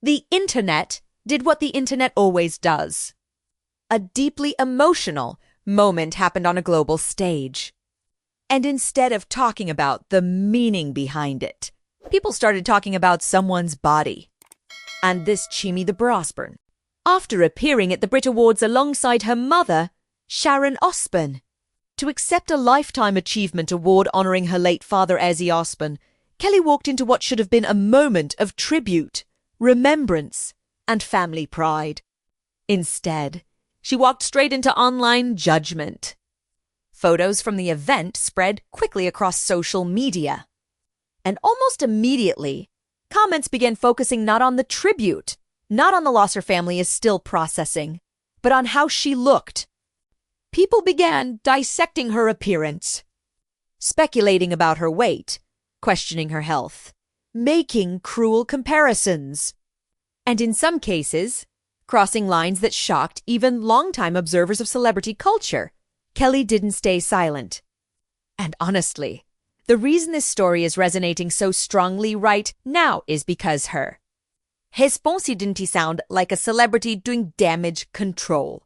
The internet did what the internet always does. A deeply emotional moment happened on a global stage. And instead of talking about the meaning behind it, people started talking about someone's body. And this Chimmy the Osbourne, after appearing at the BRIT Awards alongside her mother, Sharon Osbourne, to accept a Lifetime Achievement Award honoring her late father, Ozzy Osbourne, Kelly walked into what should have been a moment of tribute, remembrance, and family pride. Instead, she walked straight into online judgment. Photos from the event spread quickly across social media. And almost immediately, comments began focusing not on the tribute, not on the loss her family is still processing, but on how she looked. People began dissecting her appearance, speculating about her weight, questioning her health, making cruel comparisons, and in some cases, crossing lines that shocked even longtime observers of celebrity culture. Kelly didn't stay silent. And honestly, the reason this story is resonating so strongly right now is because her. Response didn't sound like a celebrity doing damage control.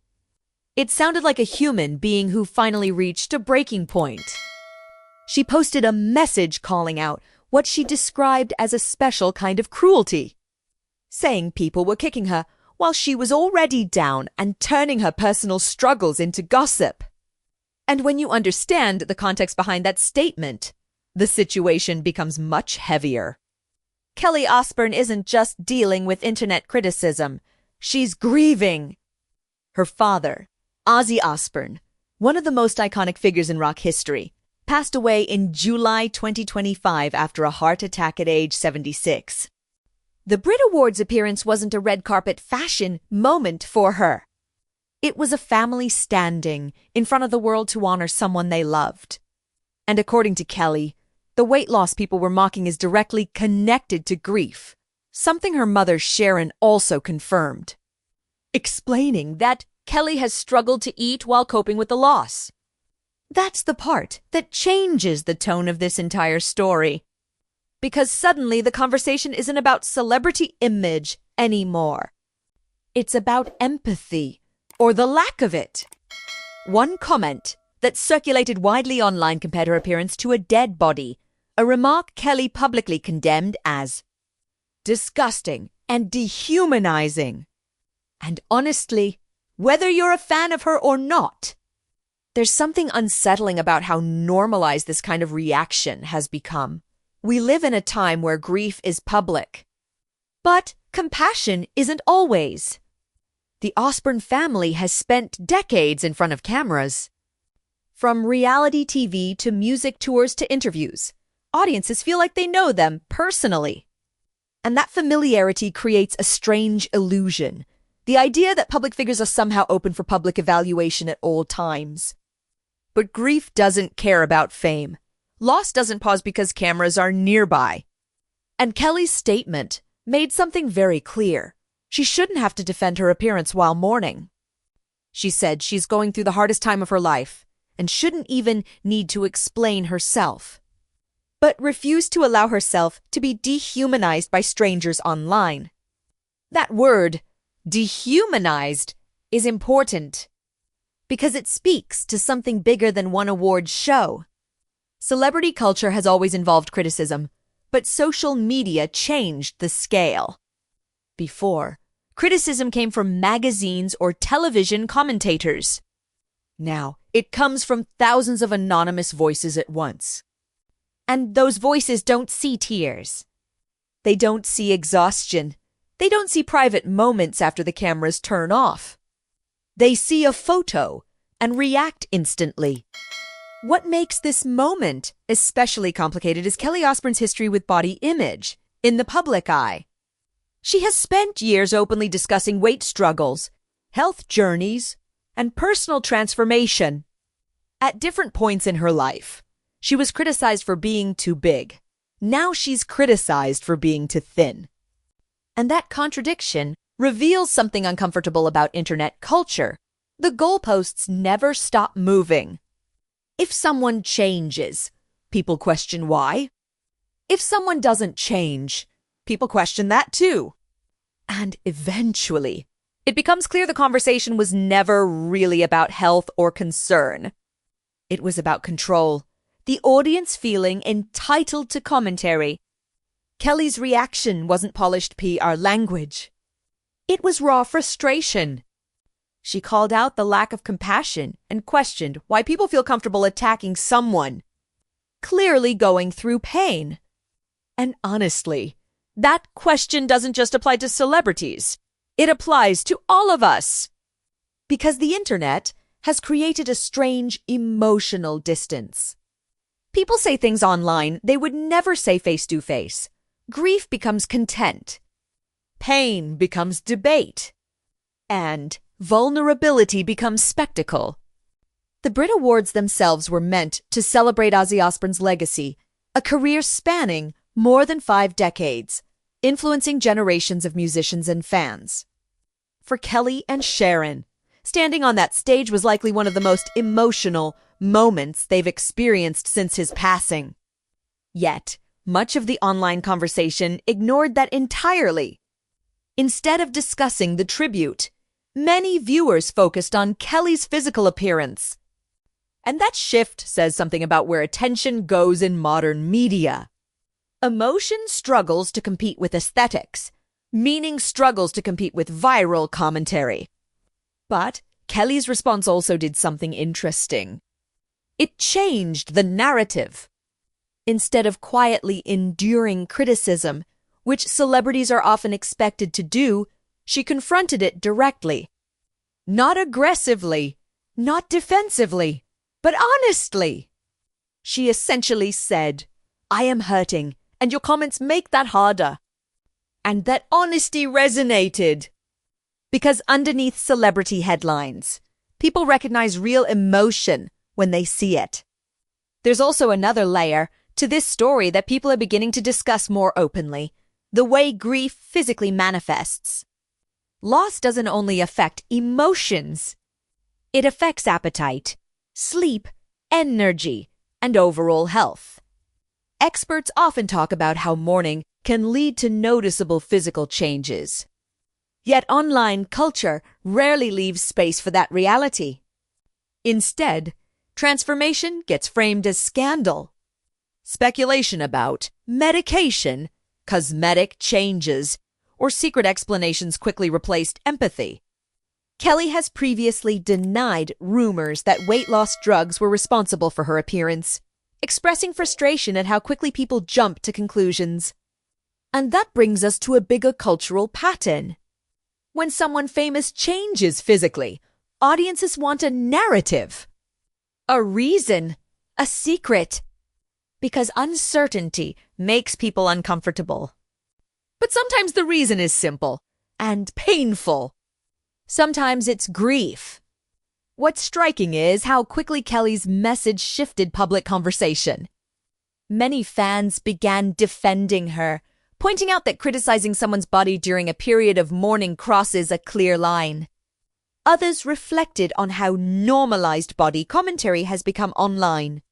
It sounded like a human being who finally reached a breaking point. She posted a message calling out what she described as a special kind of cruelty, saying people were kicking her while she was already down and turning her personal struggles into gossip. And when you understand the context behind that statement, the situation becomes much heavier. Kelly Osbourne isn't just dealing with internet criticism. She's grieving. Her father, Ozzy Osbourne, one of the most iconic figures in rock history, passed away in July 2025 after a heart attack at age 76. The BRIT Awards appearance wasn't a red carpet fashion moment for her. It was a family standing in front of the world to honor someone they loved. And according to Kelly, the weight loss people were mocking is directly connected to grief, something her mother Sharon also confirmed, explaining that Kelly has struggled to eat while coping with the loss. That's the part that changes the tone of this entire story. Because suddenly the conversation isn't about celebrity image anymore. It's about empathy, or the lack of it. One comment that circulated widely online compared her appearance to a dead body, a remark Kelly publicly condemned as disgusting and dehumanizing. And honestly, whether you're a fan of her or not, there's something unsettling about how normalized this kind of reaction has become. We live in a time where grief is public. But compassion isn't always. The Osbourne family has spent decades in front of cameras. From reality TV to music tours to interviews, audiences feel like they know them personally. And that familiarity creates a strange illusion. The idea that public figures are somehow open for public evaluation at all times. But grief doesn't care about fame. Loss doesn't pause because cameras are nearby. And Kelly's statement made something very clear. She shouldn't have to defend her appearance while mourning. She said she's going through the hardest time of her life and shouldn't even need to explain herself, but refused to allow herself to be dehumanized by strangers online. That word, dehumanized, is important because it speaks to something bigger than one award show. Celebrity culture has always involved criticism, but social media changed the scale. Before, criticism came from magazines or television commentators. Now, it comes from thousands of anonymous voices at once. And those voices don't see tears. They don't see exhaustion. They don't see private moments after the cameras turn off. They see a photo and react instantly. What makes this moment especially complicated is Kelly Osbourne's history with body image in the public eye. She has spent years openly discussing weight struggles, health journeys, and personal transformation. At different points in her life, she was criticized for being too big. Now she's criticized for being too thin. And that contradiction reveals something uncomfortable about internet culture. The goalposts never stop moving. If someone changes, people question why. If someone doesn't change, people question that too. And eventually, it becomes clear the conversation was never really about health or concern. It was about control, the audience feeling entitled to commentary. Kelly's reaction wasn't polished PR language. It was raw frustration. She called out the lack of compassion and questioned why people feel comfortable attacking someone clearly going through pain. And honestly, that question doesn't just apply to celebrities. It applies to all of us. Because the internet has created a strange emotional distance. People say things online they would never say face-to-face. Grief becomes content. Pain becomes debate. And vulnerability becomes spectacle. The BRIT Awards themselves were meant to celebrate Ozzy Osbourne's legacy, a career spanning more than 5 decades, influencing generations of musicians and fans. For Kelly and Sharon, standing on that stage was likely one of the most emotional moments they've experienced since his passing. Yet, much of the online conversation ignored that entirely. Instead of discussing the tribute, many viewers focused on Kelly's physical appearance. And that shift says something about where attention goes in modern media. Emotion struggles to compete with aesthetics. Meaning struggles to compete with viral commentary. But Kelly's response also did something interesting. It changed the narrative. Instead of quietly enduring criticism, which celebrities are often expected to do, she confronted it directly. Not aggressively, not defensively, but honestly. She essentially said, "I am hurting, and your comments make that harder." And that honesty resonated. Because underneath celebrity headlines, people recognize real emotion when they see it. There's also another layer to this story that people are beginning to discuss more openly: the way grief physically manifests. Loss doesn't only affect emotions. It affects appetite, sleep, energy, and overall health. Experts often talk about how mourning can lead to noticeable physical changes. Yet online culture rarely leaves space for that reality. Instead, transformation gets framed as scandal. Speculation about medication, cosmetic changes, or secret explanations quickly replaced empathy. Kelly has previously denied rumors that weight loss drugs were responsible for her appearance, expressing frustration at how quickly people jump to conclusions. And that brings us to a bigger cultural pattern. When someone famous changes physically, audiences want a narrative, a reason, a secret. Because uncertainty makes people uncomfortable. But sometimes the reason is simple and painful. Sometimes it's grief. What's striking is how quickly Kelly's message shifted public conversation. Many fans began defending her, pointing out that criticizing someone's body during a period of mourning crosses a clear line. Others reflected on how normalized body commentary has become online.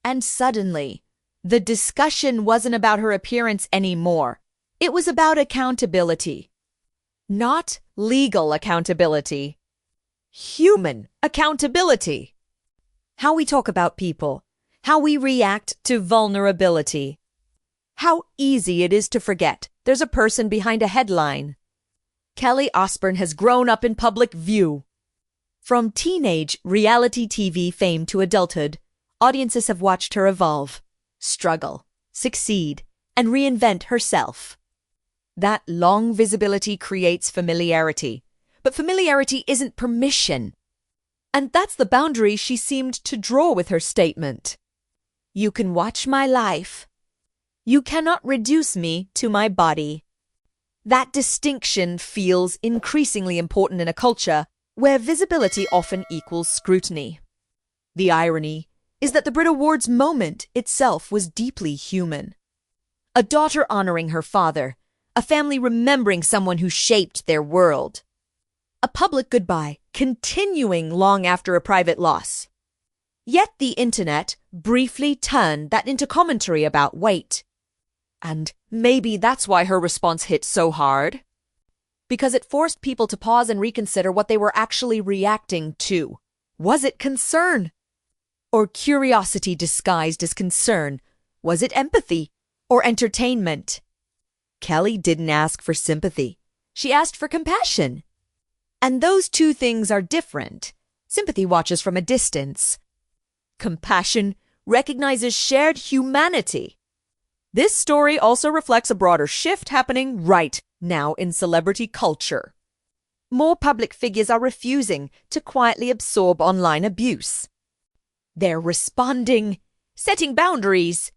And suddenly, the discussion wasn't about her appearance anymore. It was about accountability. Not legal accountability. Human accountability. How we talk about people. How we react to vulnerability. How easy it is to forget there's a person behind a headline. Kelly Osbourne has grown up in public view. From teenage reality TV fame to adulthood, audiences have watched her evolve, struggle, succeed, and reinvent herself. That long visibility creates familiarity, but familiarity isn't permission. And that's the boundary she seemed to draw with her statement. You can watch my life. You cannot reduce me to my body. That distinction feels increasingly important in a culture where visibility often equals scrutiny. The irony is that the BRIT Awards moment itself was deeply human. A daughter honoring her father, a family remembering someone who shaped their world. A public goodbye continuing long after a private loss. Yet the internet briefly turned that into commentary about weight. And maybe that's why her response hit so hard. Because it forced people to pause and reconsider what they were actually reacting to. Was it concern? Or curiosity disguised as concern? Was it empathy? Or entertainment? Kelly didn't ask for sympathy. She asked for compassion. And those two things are different. Sympathy watches from a distance. Compassion recognizes shared humanity. This story also reflects a broader shift happening right now in celebrity culture. More public figures are refusing to quietly absorb online abuse. They're responding, setting boundaries,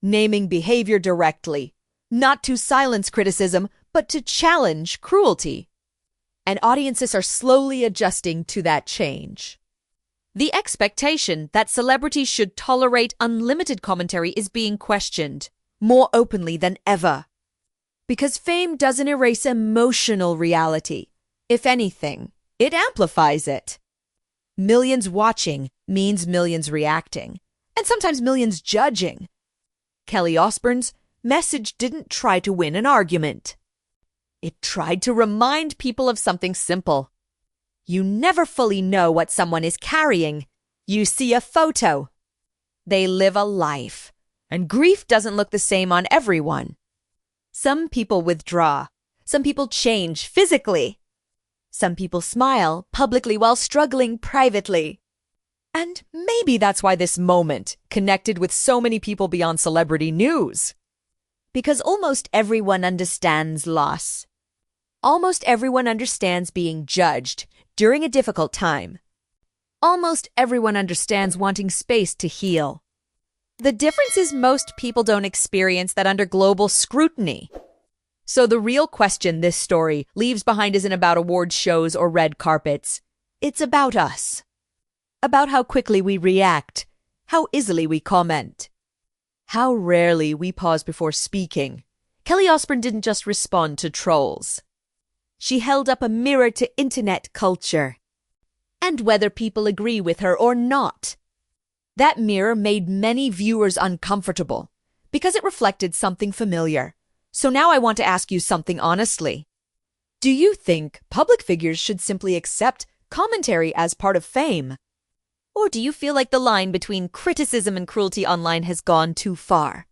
naming behavior directly, not to silence criticism, but to challenge cruelty. And audiences are slowly adjusting to that change. The expectation that celebrities should tolerate unlimited commentary is being questioned more openly than ever. Because fame doesn't erase emotional reality. If anything, it amplifies it. Millions watching means millions reacting, and sometimes millions judging. Kelly Osbourne's message didn't try to win an argument. It tried to remind people of something simple. You never fully know what someone is carrying. You see a photo. They live a life. And grief doesn't look the same on everyone. Some people withdraw. Some people change physically. Some people smile publicly while struggling privately. And maybe that's why this moment connected with so many people beyond celebrity news. Because almost everyone understands loss. Almost everyone understands being judged during a difficult time. Almost everyone understands wanting space to heal. The difference is most people don't experience that under global scrutiny. So the real question this story leaves behind isn't about award shows or red carpets. It's about us. About how quickly we react, how easily we comment, how rarely we pause before speaking. Kelly Osbourne didn't just respond to trolls. She held up a mirror to internet culture. And whether people agree with her or not, that mirror made many viewers uncomfortable because it reflected something familiar. So now I want to ask you something honestly. Do you think public figures should simply accept commentary as part of fame? Or do you feel like the line between criticism and cruelty online has gone too far?